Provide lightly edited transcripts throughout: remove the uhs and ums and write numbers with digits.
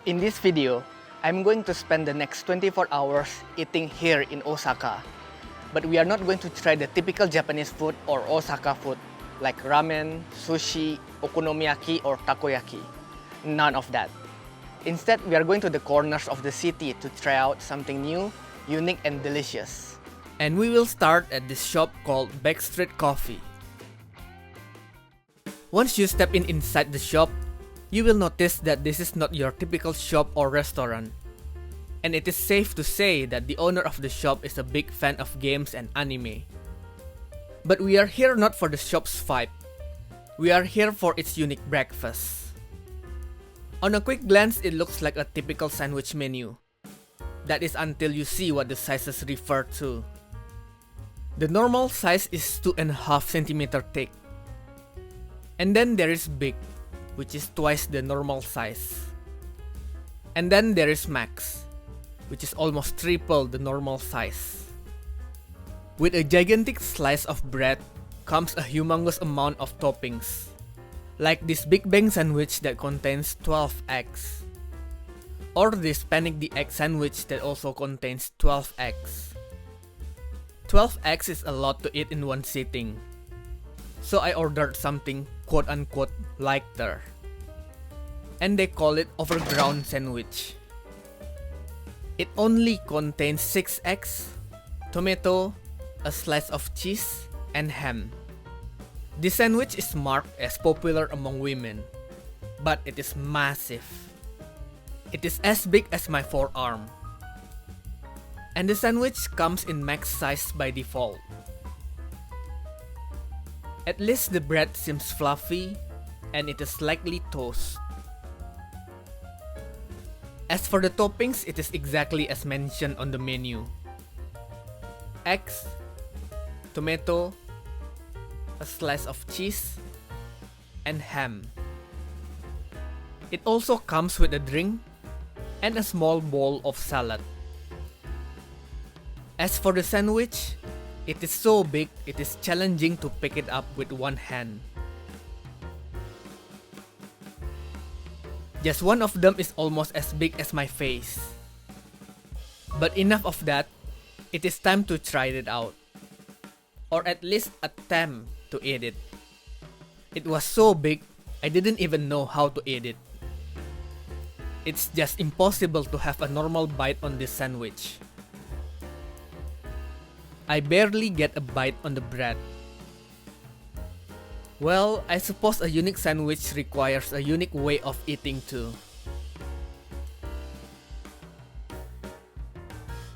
In this video, I'm going to spend the next 24 hours eating here in Osaka. But we are not going to try the typical Japanese food or Osaka food like ramen, sushi, okonomiyaki or takoyaki. None of that. Instead, we are going to the corners of the city to try out something new, unique and delicious. And we will start at this shop called Backstreet Coffee. Once you step inside the shop, you will notice that this is not your typical shop or restaurant. And it is safe to say that the owner of the shop is a big fan of games and anime. But we are here not for the shop's vibe. We are here for its unique breakfast. On a quick glance, it looks like a typical sandwich menu. That is until you see what the sizes refer to. The normal size is 2.5 cm thick. And then there is big, which is twice the normal size. And then there is max, which is almost triple the normal size. With a gigantic slice of bread comes a humongous amount of toppings, like this Big Bang sandwich that contains 12 eggs, or this Panic the Egg sandwich that also contains 12 eggs. 12 eggs is a lot to eat in one sitting, so I ordered something quote-unquote lighter, and they call it overground sandwich. It only contains 6 eggs, tomato, a slice of cheese, and ham. This sandwich is marked as popular among women, but it is massive. It is as big as my forearm. And the sandwich comes in max size by default. At least the bread seems fluffy, and it is slightly toasted. As for the toppings, it is exactly as mentioned on the menu. Eggs, tomato, a slice of cheese, and ham. It also comes with a drink and a small bowl of salad. As for the sandwich, it is so big it is challenging to pick it up with one hand. Just one of them is almost as big as my face. But enough of that, it is time to try it out. Or at least attempt to eat it. It was so big, I didn't even know how to eat it. It's just impossible to have a normal bite on this sandwich. I barely get a bite on the bread. Well, I suppose a unique sandwich requires a unique way of eating too.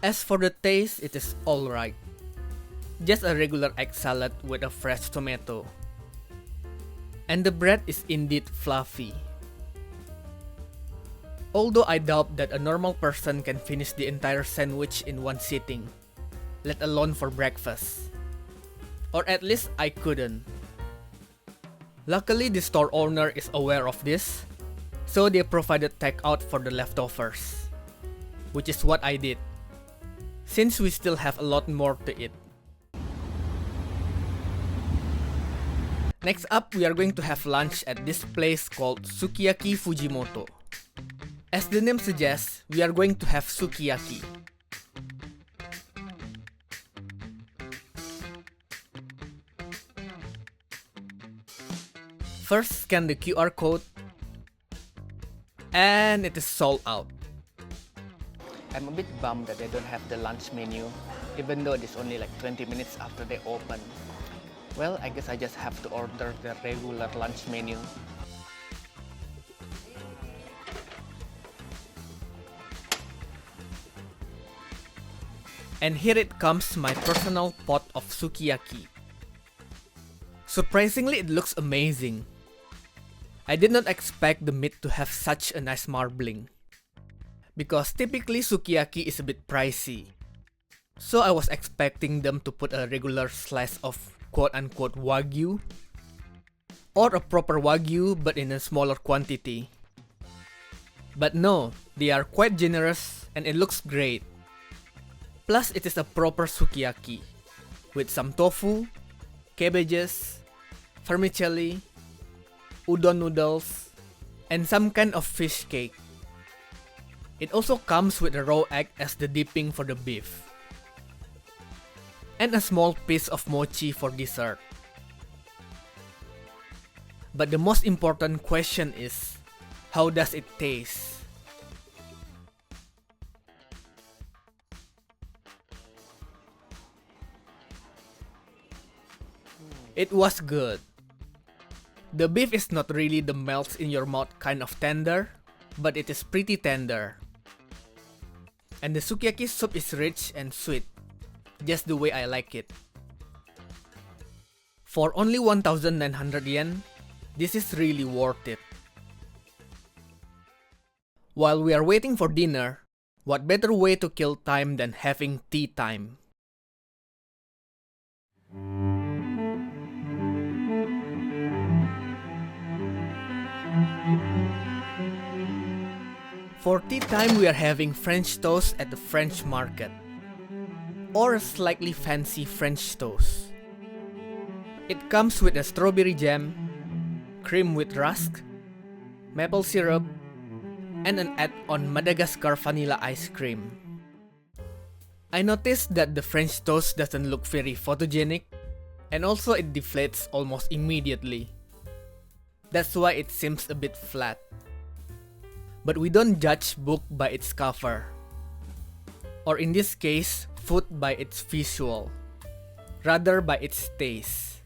As for the taste, it is alright. Just a regular egg salad with a fresh tomato. And the bread is indeed fluffy. Although I doubt that a normal person can finish the entire sandwich in one sitting, let alone for breakfast. Or at least I couldn't. Luckily, the store owner is aware of this, so they provided takeout for the leftovers, which is what I did, since we still have a lot more to eat. Next up, we are going to have lunch at this place called SUKIYAKI Fujimoto. As the name suggests, we are going to have sukiyaki. First, scan the QR code, and it is sold out. I'm a bit bummed that they don't have the lunch menu, even though it is only like 20 minutes after they open. Well, I guess I just have to order the regular lunch menu. And here it comes, my personal pot of sukiyaki. Surprisingly, it looks amazing. I did not expect the meat to have such a nice marbling, because typically sukiyaki is a bit pricey. So I was expecting them to put a regular slice of quote-unquote wagyu, or a proper wagyu but in a smaller quantity. But no, they are quite generous and it looks great. Plus it is a proper sukiyaki, with some tofu, cabbages, vermicelli, udon noodles, and some kind of fish cake. It also comes with a raw egg as the dipping for the beef, and a small piece of mochi for dessert. But the most important question is, how does it taste? It was good. The beef is not really the melts in your mouth kind of tender, but it is pretty tender. And the sukiyaki soup is rich and sweet, just the way I like it. For only 1,900 yen, this is really worth it. While we are waiting for dinner, what better way to kill time than having tea time? For tea time, we are having French toast at the French market, or a slightly fancy French toast. It comes with a strawberry jam, cream with rusk, maple syrup, and an add-on Madagascar vanilla ice cream. I noticed that the French toast doesn't look very photogenic, and also it deflates almost immediately. That's why it seems a bit flat. But we don't judge book by its cover, or in this case, food by its visual, rather by its taste.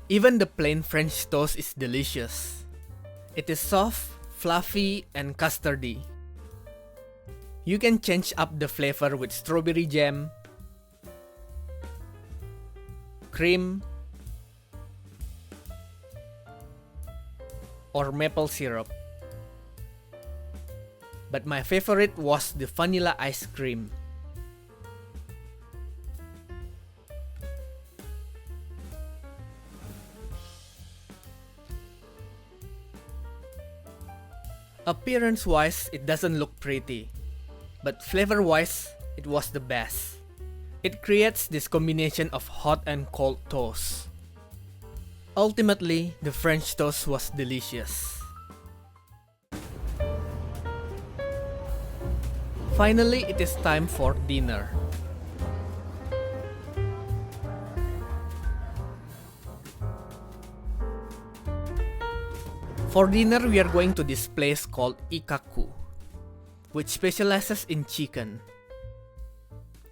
Even the plain French toast is delicious. It is soft, fluffy, and custardy. You can change up the flavor with strawberry jam, cream, or maple syrup. But my favorite was the vanilla ice cream. Appearance-wise, it doesn't look pretty, but flavor-wise, it was the best. It creates this combination of hot and cold toast. Ultimately, the French toast was delicious. Finally, it is time for dinner. For dinner, we are going to this place called Ikkaku, which specializes in chicken.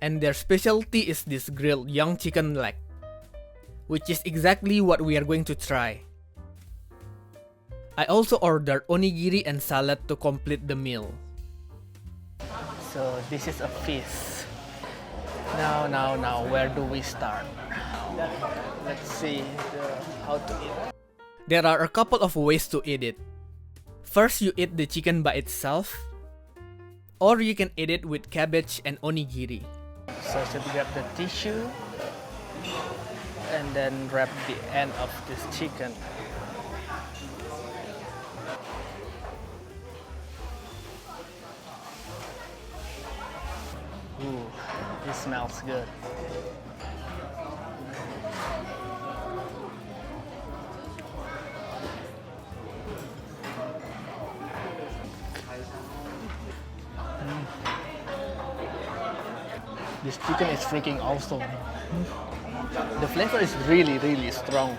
And their specialty is this grilled young chicken leg, which is exactly what we are going to try. I also ordered onigiri and salad to complete the meal. So this is a feast. Now, where do we start? Let's see how to eat. There are a couple of ways to eat it. First, you eat the chicken by itself, or you can eat it with cabbage and onigiri. So I should grab the tissue and then wrap the end of this chicken. Ooh, it smells good. This chicken is freaking awesome. The flavor is really strong,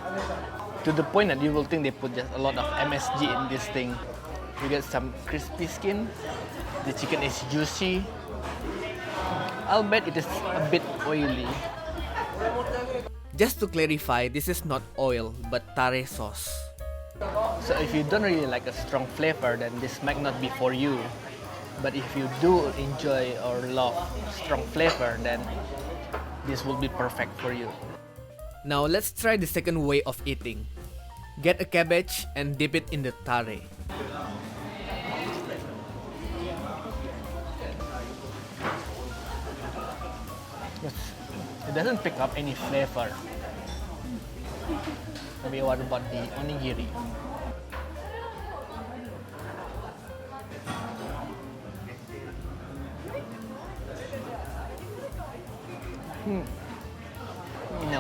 to the point that you will think they put just a lot of MSG in this thing. You get some crispy skin, the chicken is juicy. I'll bet it is a bit oily. Just to clarify, this is not oil but tare sauce. So if you don't really like a strong flavor, then this might not be for you. But if you do enjoy or love strong flavor, then this will be perfect for you. Now let's try the second way of eating. Get a cabbage and dip it in the tare. It doesn't pick up any flavor. Maybe what about the onigiri?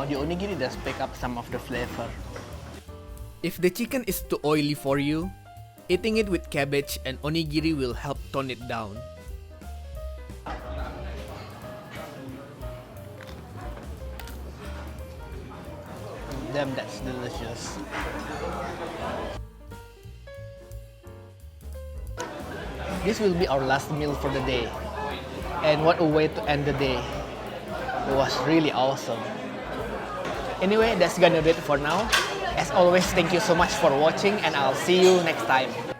now the onigiri does pick up some of the flavor. If the chicken is too oily for you, eating it with cabbage and onigiri will help tone it down. Damn, that's delicious. This will be our last meal for the day. And what a way to end the day. It was really awesome. Anyway, that's gonna do it for now. As always, thank you so much for watching and I'll see you next time.